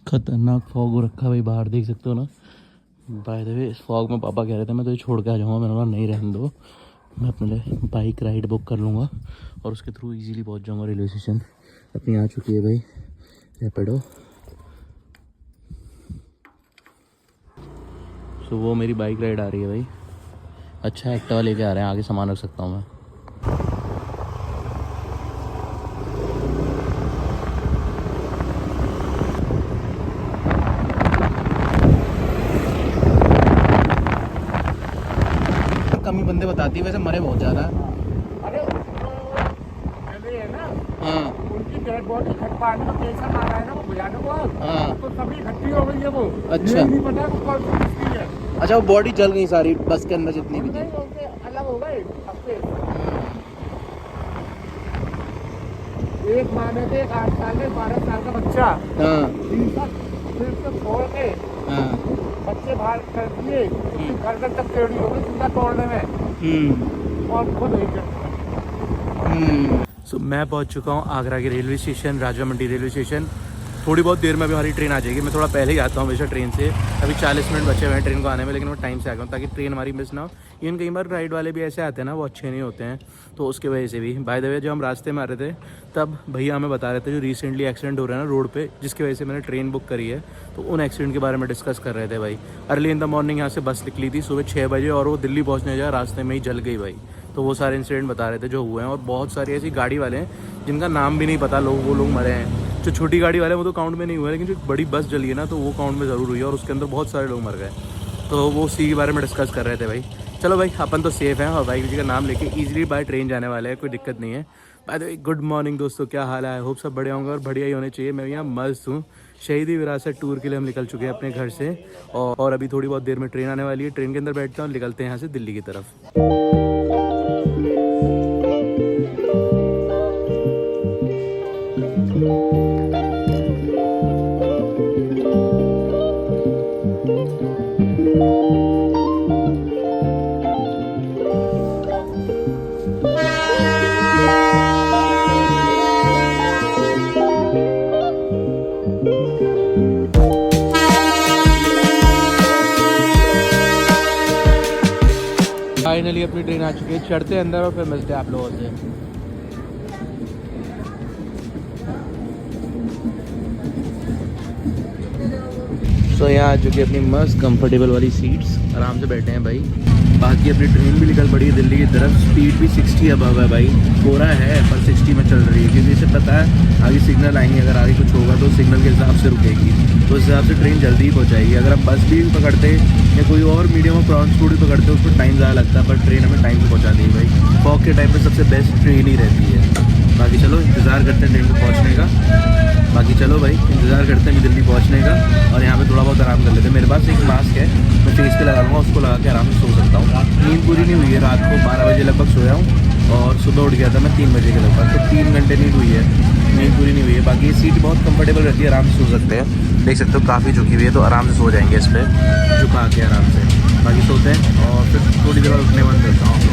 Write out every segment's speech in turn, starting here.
खतरनाक फॉग हो रखा है भाई, बाहर देख सकते हो ना। बाय द वे इस फॉग में पापा कह रहे थे मैं तो ये छोड़ के आ जाऊँगा, मैंने बोला नहीं रहने दो, मैं अपने लिए बाइक राइड बुक कर लूँगा और उसके थ्रू इजीली पहुँच जाऊँगा रेलवे स्टेशन। अपनी आ चुकी है भाई रैपिडो। सो वो मेरी बाइक राइड आ रही है भाई। अच्छा एक्टिवा लेके आ रहे हैं, आगे सामान रख सकता हूँ मैं। कमी बंदे बताती है, वैसे मरे बहुत ज़्यादा। अरे है ना, हाँ उनकी डेड बॉडी खटपाने में कैसा मारा है ना वो भुजाने को। हाँ तो सभी इकट्ठी हो गई है वो। अच्छा। ये नहीं पता वो कौन सी किसकी है। अच्छा वो बॉडी जल गई सारी बस के अंदर जितनी भी थी। नहीं, उनके अलग हो गए सबसे। एक माने थे 8 साल में 12 साल का बच्चा। हाँ फिर से छोड़ के हाँ बच्चे बाहर कर दिए, घर तक टेढ़ी हो गई सीधा तोड़ने में और खुद नहीं करता। सो मैं पहुंच चुका हूं आगरा के रेलवे स्टेशन, राजा मंडी रेलवे स्टेशन। थोड़ी बहुत देर में अभी हमारी ट्रेन आ जाएगी। मैं थोड़ा पहले ही आता हूँ हमेशा ट्रेन से। अभी 40 मिनट बचे हुए हैं ट्रेन को आने में, लेकिन मैं टाइम से आ गया हूँ ताकि ट्रेन हमारी मिस ना हो। इवन कई बार राइड वाले भी ऐसे आते हैं ना, वो अच्छे नहीं होते हैं, तो उसके वजह से भी। बाय द वे जब हम रास्ते में आ रहे थे तब भैया हमें बता रहे थे जो रिसेंटली एक्सीडेंट हो रहा है ना रोड पे, जिसकी वजह से मैंने ट्रेन बुक करी है, तो उन एक्सीडेंट के बारे में डिस्कस कर रहे थे भाई। अर्ली इन द मॉर्निंग यहाँ से बस निकली थी सुबह 6 बजे और वो दिल्ली पहुँचने जाए रास्ते में ही जल गई भाई। तो वो सारे इंसिडेंट बता रहे थे जो हुए हैं। और बहुत सारी ऐसी गाड़ी वाले हैं जिनका नाम भी नहीं पता, वो लोग मरे हैं। जो छोटी गाड़ी वाले वो तो काउंट में नहीं हुए, लेकिन जो बड़ी बस जली है ना तो वो काउंट में ज़रूर हुई है और उसके अंदर बहुत सारे लोग मर गए। तो वो उसी के बारे में डिस्कस कर रहे थे भाई। चलो भाई अपन तो सेफ़ हैं और भाई जी का नाम लेके ईजिली बाय ट्रेन जाने वाले हैं, कोई दिक्कत नहीं है। By the way good morning दोस्तों, क्या हाल है? होप सब बढ़िया होंगे और बढ़िया ही होने चाहिए। मैं यहाँ मस्त हूँ। शहीदी विरासत टूर के लिए हम निकल चुके हैं अपने घर से और अभी थोड़ी बहुत देर में ट्रेन आने वाली है। ट्रेन के अंदर बैठते हैं और निकलते हैं यहाँ से दिल्ली की तरफ। फाइनली अपनी ट्रेन आ चुकी है, चढ़ते हैं अंदर और फिर मिलते हैं आप लोगों से। सो यहाँ आ चुकी है अपनी मस्त कंफर्टेबल वाली सीट्स, आराम से बैठे हैं भाई। बाकी अपनी ट्रेन भी निकल पड़ी है दिल्ली की तरफ। स्पीड भी 60 अबव है भाई। कोहरा है पर 60 में चल रही है क्योंकि इसे पता है आगे सिग्नल आएंगे, अगर आगे कुछ होगा तो सिग्नल के हिसाब से रुकेगी, तो उस हिसाब से ट्रेन जल्दी ही पहुँचाएगी। अगर आप बस भी पकड़ते या कोई और मीडियम ऑफ ट्रांसपोर्ट भी पकड़ते हो उसको टाइम ज़्यादा लगता है, पर ट्रेन हमें टाइम से पहुँचा दी भाई। फॉग के टाइम पर सबसे बेस्ट ट्रेन ही रहती है। बाकी चलो इंतज़ार करते हैं ट्रेन को पहुँचने का। बाकी चलो भाई इंतज़ार करते हैं दिल्ली पहुंचने का और यहाँ पे थोड़ा बहुत आराम कर लेते हैं। मेरे पास एक मास्क है, मैं फेस पे लगा लूँगा, उसको लगा के आराम से सो सकता हूँ। नींद पूरी नहीं हुई है, रात को 12 बजे लगभग सोया हूँ और सुबह उठ गया था मैं 3 बजे के लगभग, तो 3 घंटे नींद हुई है, नींद पूरी नहीं हुई है। बाकी ये सीट बहुत कंफर्टेबल रहती है, आराम से सो सकते हैं। देख सकते हो काफ़ी झुकी हुई है, तो आराम से सो जाएंगे इस पर झुका के आराम से। बाकी सोते हैं और फिर थोड़ी देर बाद उठने बंद करता हूँ।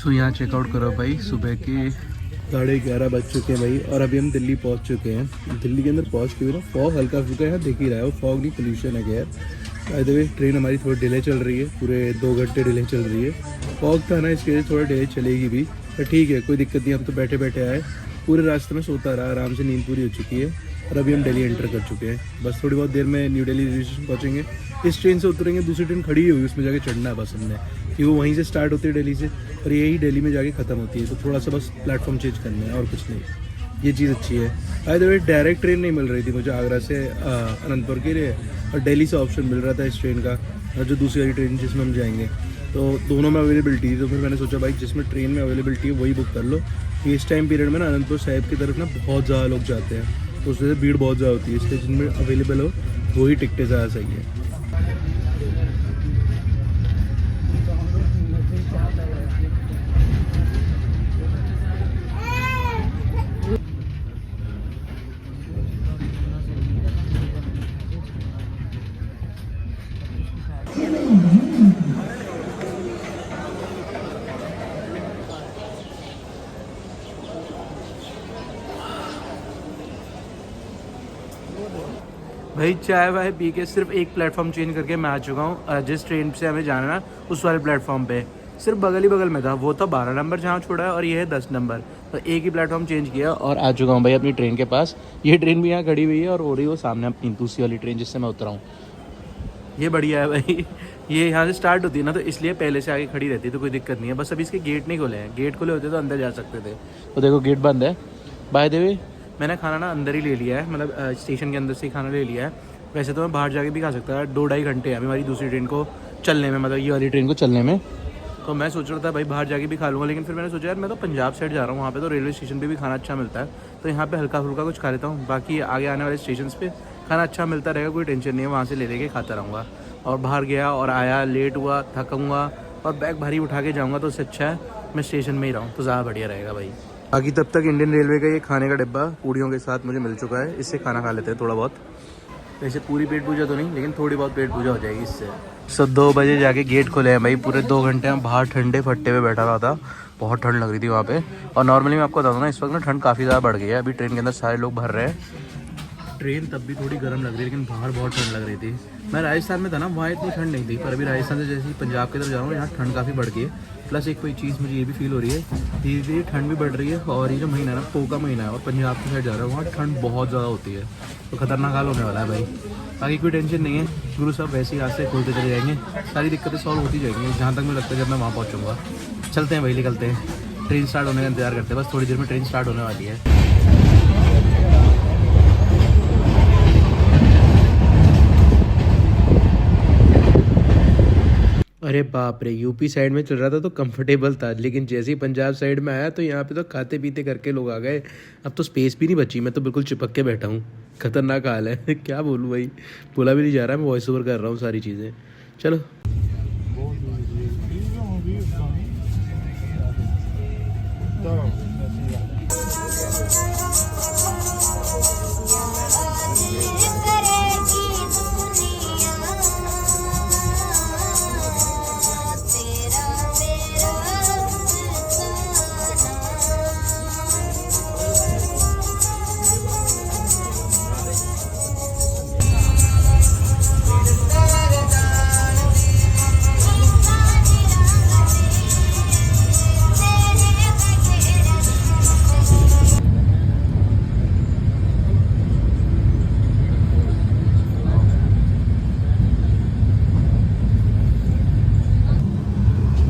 तो यहाँ चेकआउट करो भाई, सुबह के 11:30 बज चुके हैं भाई और अभी हम दिल्ली पहुँच चुके हैं। दिल्ली के अंदर पहुँच के भी ना फॉग हल्का फुल्का यहाँ दिख ही रहा है, वो फॉग नहीं पोल्यूशन है खैर। बाय द वे ट्रेन हमारी थोड़ी डिले चल रही है, पूरे 2 घंटे डिले चल रही है। फॉग था ना इसके लिए थोड़ा डिले चलेगी भी, पर ठीक है कोई दिक्कत नहीं। हम तो बैठे बैठे आए, पूरे रास्ते में सोता रहा, आराम से नींद पूरी हो चुकी है और अभी हम दिल्ली एंटर कर चुके हैं। बस थोड़ी बहुत देर में न्यू दिल्ली रेलवे स्टेशन पहुँचेंगे। इस ट्रेन से उतरेंगे, दूसरी ट्रेन खड़ी हुई उसमें जाके चढ़ना है बस हमने, कि वो वहीं से स्टार्ट होती है दिल्ली से और यही दिल्ली में जाके ख़त्म होती है। तो थोड़ा सा बस प्लेटफॉर्म चेंज करना है और कुछ नहीं, ये चीज़ अच्छी है। By the way direct train नहीं मिल रही थी मुझे आगरा से अनंतपुर के लिए, और दिल्ली से ऑप्शन मिल रहा था इस ट्रेन का, जो दूसरी वाली ट्रेन जिसमें हम जाएंगे, तो दोनों में अवेलेबिलिटी थी। तो फिर मैंने सोचा भाई जिसमें ट्रेन में अवेलेबिलिटी है वही बुक कर लो। इस टाइम पीरियड में ना अनंतपुर साहिब की तरफ ना बहुत ज़्यादा लोग जाते हैं, तो उस वजह से भीड़ बहुत ज़्यादा होती है, इसलिए जिनमें अवेलेबल हो वही टिकटें ज़्यादा सही है। भाई चाय वाय पी के सिर्फ एक प्लेटफॉर्म चेंज करके मैं आ चुका हूँ। जिस ट्रेन से हमें जाना ना उस वाले प्लेटफॉर्म पे सिर्फ बगल ही बगल में था। वो तो 12 नंबर जहाँ छोड़ा है और ये है 10 नंबर। तो एक ही प्लेटफॉर्म चेंज किया और आ चुका हूँ भाई अपनी ट्रेन के पास। ये ट्रेन भी यहाँ खड़ी हुई है और हो रही है वो सामने अपनी दूसरी वाली ट्रेन जिससे मैं उतरा हूँ। ये बढ़िया है भाई। ये यहाँ से स्टार्ट होती है ना तो इसलिए पहले से आगे खड़ी रहती है तो कोई दिक्कत नहीं है। बस अभी इसके गेट नहीं खुले हैं। गेट खुले होते तो अंदर जा सकते थे। तो देखो गेट बंद है। बाय द वे मैंने खाना ना अंदर ही ले लिया है, मतलब स्टेशन के अंदर से ही खाना ले लिया है। वैसे तो मैं बाहर जाके भी खा सकता है। 2-2.5 घंटे हैं अभी हमारी दूसरी ट्रेन को चलने में, मतलब ये वाली ट्रेन को चलने में। तो मैं सोच रहा था भाई बाहर जाके भी खा लूँगा, लेकिन फिर मैंने सोचा यार मैं तो पंजाब साइड जा रहा हूँ, वहाँ पे तो रेलवे स्टेशन पे भी खाना अच्छा मिलता है। तो यहाँ पे हल्का फुल्का कुछ खा लेता हूँ। बाकी आगे आने वाले स्टेशन पे खाना अच्छा मिलता रहेगा, कोई टेंशन नहीं है, वहाँ से ले लेके खाता रहूँगा। और बाहर गया और आया, लेट हुआ, थकूँगा और बैग भारी उठा के जाऊँगा तो उससे अच्छा है मैं स्टेशन में ही रहूँ, तो ज़्यादा बढ़िया रहेगा भाई। बाकी तब तक इंडियन रेलवे का ये खाने का डिब्बा पूड़ियों के साथ मुझे मिल चुका है। इससे खाना खा लेते हैं थोड़ा बहुत। वैसे पूरी पेट पूजा तो नहीं, लेकिन थोड़ी बहुत पेट पूजा हो जाएगी इससे। 2 बजे जाके गेट खुले हैं भाई। पूरे 2 घंटे में बाहर ठंडे फट्टे पे बैठा रहा था। बहुत ठंड लग रही थी वहाँ पे। और नॉर्मली मैं आपको बता दूँ ना, इस वक्त ना ठंड काफ़ी ज़्यादा बढ़ गई है। अभी ट्रेन के अंदर सारे लोग भर रहे हैं। ट्रेन तब भी थोड़ी गर्म लग रही है, लेकिन बाहर बहुत ठंड लग रही थी। मैं राजस्थान में था ना, वहाँ इतनी ठंड नहीं थी, पर अभी राजस्थान से जैसे ही पंजाब की तरफ जा रहा हूँ यहाँ ठंड काफ़ी बढ़ गई है। प्लस एक कोई चीज़ मुझे ये भी फील हो रही है, धीरे धीरे ठंड भी बढ़ रही है। और ये जो महीना है ना, पो का महीना है और पंजाब की साइड जा रहा है, वहाँ ठंड बहुत ज़्यादा होती है। तो खतरनाक हाल होने वाला है भाई। बाकी कोई टेंशन नहीं है, गुरु साहब वैसे ही रास्ते खोलते चले जाएंगे, सारी दिक्कतें सॉल्व होती जाएंगी जहाँ तक मुझे लगता है जब मैं वहाँ पहुँचूँगा। चलते हैं भाई, निकलते हैं। ट्रेन स्टार्ट होने का इंतजार करते हैं, बस थोड़ी देर में ट्रेन स्टार्ट होने वाली है। अरे बाप रे, यूपी साइड में चल रहा था तो कंफर्टेबल था, लेकिन जैसे ही पंजाब साइड में आया तो यहाँ पे तो खाते पीते करके लोग आ गए। अब तो स्पेस भी नहीं बची, मैं तो बिल्कुल चिपक के बैठा हूँ। खतरनाक हाल है। क्या बोलूँ भाई, बोला भी नहीं जा रहा, मैं वॉइस ओवर कर रहा हूँ सारी चीज़ें। चलो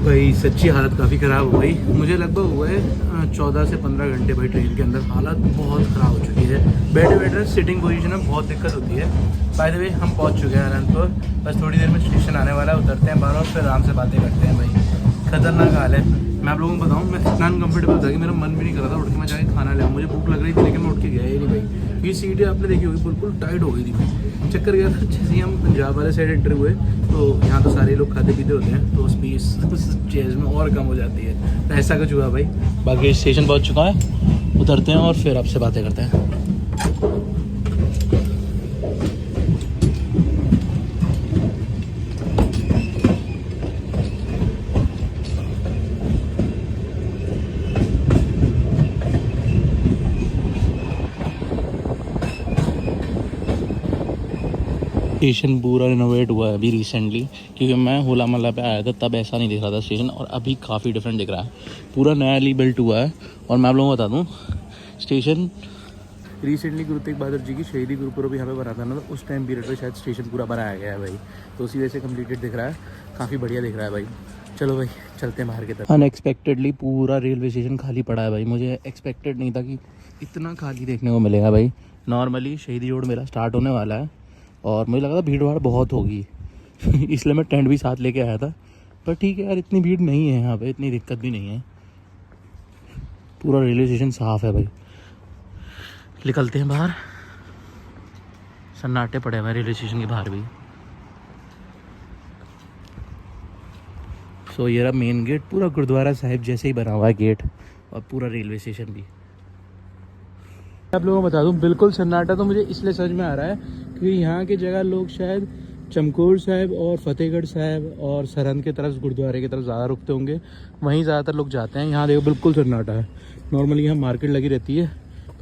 भाई सच्ची हालत काफ़ी ख़राब हो गई। मुझे लगभग हुआ है 14 से 15 घंटे भाई ट्रेन के अंदर। हालत बहुत ख़राब हो चुकी है। बैठे बैठे सिटिंग पोजीशन में बहुत दिक्कत होती है। बाय द वे हम पहुंच चुके हैं अनंतपुर। बस थोड़ी देर में स्टेशन आने वाला है, उतरते हैं बाहर और फिर आराम से बातें करते हैं भाई। खतरनाक हाल है। मैं आप लोगों को बताऊँ, मैं इतना अनकम्फर्टेबल था कि मेरा मन भी नहीं कर रहा था उठ के मैं जाके खाना ले आऊँ। मुझे भूख लग रही थी लेकिन मैं उठ के गया ही नहीं भाई। ये सीटें आपने देखी होगी बिल्कुल टाइट हो गई थी। चक्कर गया था जैसे ही हम पंजाब वाले साइड एंटर हुए तो यहाँ तो सारे लोग खाते पीते होते हैं, तो स्पेस चेयर्स में और कम हो जाती है। तो ऐसा कुछ हुआ भाई। बाकी स्टेशन पहुँच चुका है, उतरते हैं और फिर आपसे बातें करते हैं। स्टेशन पूरा रिनोवेट हुआ है अभी रिसेंटली, क्योंकि मैं होला महल्ला पे आया था तब ऐसा नहीं दिख रहा था स्टेशन, और अभी काफ़ी डिफरेंट दिख रहा है। पूरा नया बिल्ट हुआ है। और मैं आप लोगों को बता दूँ, स्टेशन रिसेंटली गुरु तेग बहादुर जी की शहीदी गुरुपुरब यहाँ पे बना था ना, तो उस टाइम पीरियड पे शायद स्टेशन पूरा बनाया गया है भाई। तो उसी वजह से कम्प्लीटेड दिख रहा है, काफ़ी बढ़िया दिख रहा है भाई। चलो भाई चलते हैं बाहर की तरफ। अनएक्सपेक्टेडली पूरा रेलवे स्टेशन खाली पड़ा है भाई। मुझे एक्सपेक्टेड नहीं था कि इतना खाली देखने को मिलेगा भाई। नॉर्मली शहीदी रोड मेला स्टार्ट होने वाला है और मुझे लगा था भीड़ भाड़ बहुत होगी इसलिए मैं टेंट भी साथ लेके आया था। पर ठीक है यार, इतनी भीड़ नहीं है यहाँ पे, इतनी दिक्कत भी नहीं है। पूरा रेलवे स्टेशन साफ़ है भाई। निकलते हैं बाहर। सन्नाटे पड़े हुए रेलवे स्टेशन के बाहर भी। सो ये रहा मेन गेट, पूरा गुरुद्वारा साहिब जैसे ही बना हुआ है गेट, और पूरा रेलवे स्टेशन भी। आप लोगों को बता दूं, बिल्कुल सन्नाटा तो मुझे इसलिए समझ में आ रहा है क्योंकि यहाँ की जगह लोग शायद चमकौर साहिब और फतेहगढ़ साहिब और सरहंद की तरफ, गुरुद्वारे की तरफ ज़्यादा रुकते होंगे, वहीं ज़्यादातर लोग जाते हैं। यहाँ देखो बिल्कुल सन्नाटा है। नॉर्मली यहाँ मार्केट लगी रहती है,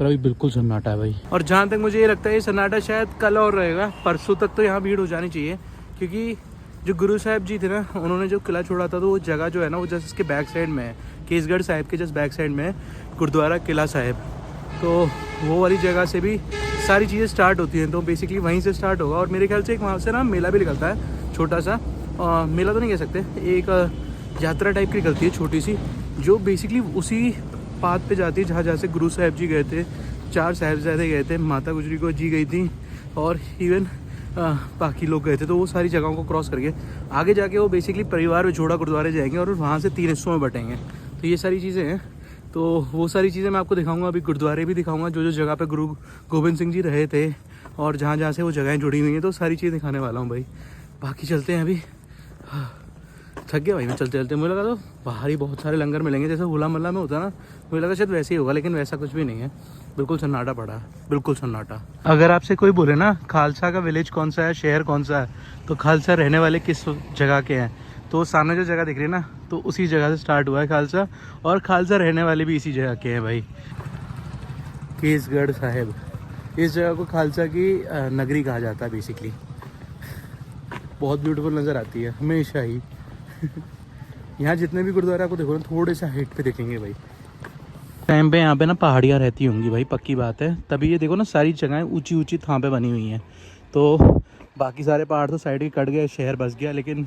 पर अभी बिल्कुल सन्नाटा है भाई। और जहाँ तक मुझे ये लगता है ये सन्नाटा शायद कल और रहेगा, परसों तक तो यहाँ भीड़ हो जानी चाहिए, क्योंकि जो गुरु साहिब जी थे ना, उन्होंने जो किला छोड़ा था तो वो जगह जो है ना वो जस्ट इसके बैक साइड में है, केसगढ़ साहिब के जस्ट बैक साइड में है गुरुद्वारा किला साहिब। तो वो वाली जगह से भी सारी चीज़ें स्टार्ट होती हैं, तो बेसिकली वहीं से स्टार्ट होगा। और मेरे ख्याल से एक वहाँ से ना मेला भी निकलता है छोटा सा, मेला तो नहीं कह सकते, एक यात्रा टाइप की निकलती है छोटी सी, जो बेसिकली उसी पाथ पे जाती है जहाँ से गुरु साहिब जी गए थे, 4 साहिबजादे गए थे, माता गुजरी को जी गई थी और इवन बाकी लोग गए थे। तो वो सारी जगहों को क्रॉस करके आगे जाके वो बेसिकली परिवार विछोड़ा गुरुद्वारे जाएंगे और वहाँ से 3 हिस्सों में बटेंगे। तो ये सारी चीज़ें हैं, तो वो सारी चीज़ें मैं आपको दिखाऊंगा। अभी गुरुद्वारे भी दिखाऊंगा, जो जो जगह पे गुरु गोबिंद सिंह जी रहे थे और जहाँ जहाँ से वो जगहें जुड़ी हुई हैं, तो सारी चीज़ें दिखाने वाला हूँ भाई। बाकी चलते हैं, अभी थक गया भाई मैं चलते चलते। मुझे लगा तो बाहर ही बहुत सारे लंगर मिलेंगे जैसे होला मोहल्ला में होता है ना, मुझे लगा शायद वैसे ही होगा, लेकिन वैसा कुछ भी नहीं है, बिल्कुल सन्नाटा पड़ा है, बिल्कुल सन्नाटा। अगर आपसे कोई बोले ना खालसा का विलेज कौन सा है, शहर कौन सा है, तो खालसा रहने वाले किस जगह के हैं, तो सामने जो जगह दिख रही है ना, तो उसी जगह से स्टार्ट हुआ है खालसा, और खालसा रहने वाले भी इसी जगह के हैं भाई, केसगढ़ साहिब। इस जगह को खालसा की नगरी कहा जाता है बेसिकली। बहुत ब्यूटीफुल नज़र आती है हमेशा ही। यहाँ जितने भी गुरुद्वारे आपको देखो ना, थोड़े से हाइट पे देखेंगे भाई। टाइम पे यहाँ पे ना पहाड़ियाँ रहती होंगी भाई, पक्की बात है, तभी ये देखो ना सारी जगहें ऊंची ऊंची थां पे बनी हुई हैं। तो बाकी सारे पहाड़ तो साइड के कट गए, शहर बस गया, लेकिन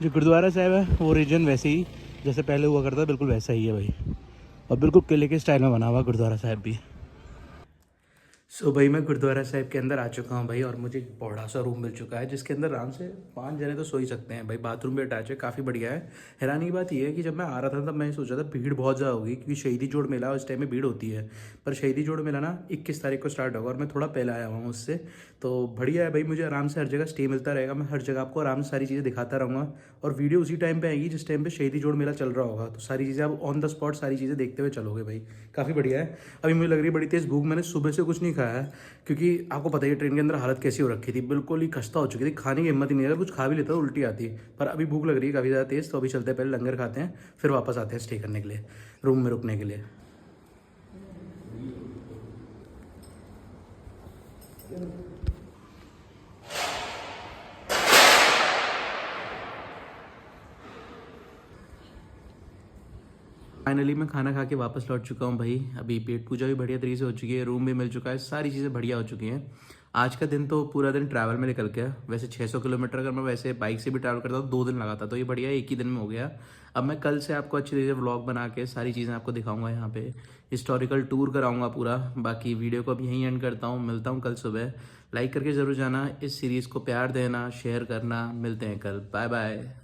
जो गुरुद्वारा साहिब है वो रीजन वैसे ही जैसे पहले हुआ करता, बिल्कुल वैसा ही है भाई, और बिल्कुल किले के स्टाइल में बना हुआ गुरुद्वारा साहिब भी। सो भाई मैं गुरुद्वारा साहिब के अंदर आ चुका हूँ भाई, और मुझे एक बड़ा सा रूम मिल चुका है जिसके अंदर आराम से 5 जने तो सो ही सकते हैं भाई। बाथरूम भी अटैच है, काफ़ी बढ़िया है। हैरानी की बात यह है कि जब मैं आ रहा था तब मैंने सोचा था भीड़ बहुत ज़्यादा होगी, क्योंकि शहीदी जोड़ मेला उस टाइम में भीड़ होती है, पर शहीदी जोड़ मेला ना 21 तारीख को स्टार्ट होगा और मैं थोड़ा पहले आया हुआ हूँ उससे। तो बढ़िया है भाई, मुझे आराम से हर जगह स्टे मिलता रहेगा, मैं हर जगह आपको आराम से सारी चीज़ें दिखाता रहूँगा, और वीडियो उसी टाइम पे आएगी जिस टाइम पे शहीदी जोड़ मेला चल रहा होगा। तो सारी चीज़ें आप ऑन द स्पॉट सारी चीज़ें देखते हुए चलोगे भाई, काफ़ी बढ़िया है। अभी मुझे लग रही है बड़ी तेज़ भूख, मैंने सुबह से कुछ नहीं खाया है, क्योंकि आपको पता है ट्रेन के अंदर हालत कैसी हो रखी थी, बिल्कुल ही खस्ता हो चुकी थी, खाने की हिम्मत ही नहीं है, कुछ खा भी लेता तो उल्टी आती है। पर अभी भूख लग रही है काफ़ी ज़्यादा तेज़, तो अभी चलते हैं, पहले लंगर खाते हैं, फिर वापस आते हैं स्टे करने के लिए, रूम में रुकने के लिए। फाइनली मैं खाना खा के वापस लौट चुका हूँ भाई। अभी पेट पूजा भी बढ़िया तरीके से हो चुकी है, रूम भी मिल चुका है, सारी चीज़ें बढ़िया हो चुकी हैं। आज का दिन तो पूरा दिन ट्रैवल में निकल गया। वैसे 600 किलोमीटर अगर मैं वैसे बाइक से भी ट्रैवल करता तो 2 दिन लगा था, तो ये बढ़िया एक ही दिन में हो गया। अब मैं कल से आपको अच्छी तरीके से व्लॉग बना के सारी चीज़ें आपको दिखाऊंगा, यहाँ पे हिस्टोरिकल टूर कराऊंगा पूरा। बाकी वीडियो को अब यहीं एंड करता हूँ, मिलता हूँ कल सुबह। लाइक करके ज़रूर जाना, इस सीरीज़ को प्यार देना, शेयर करना, मिलते हैं कल, बाय बाय।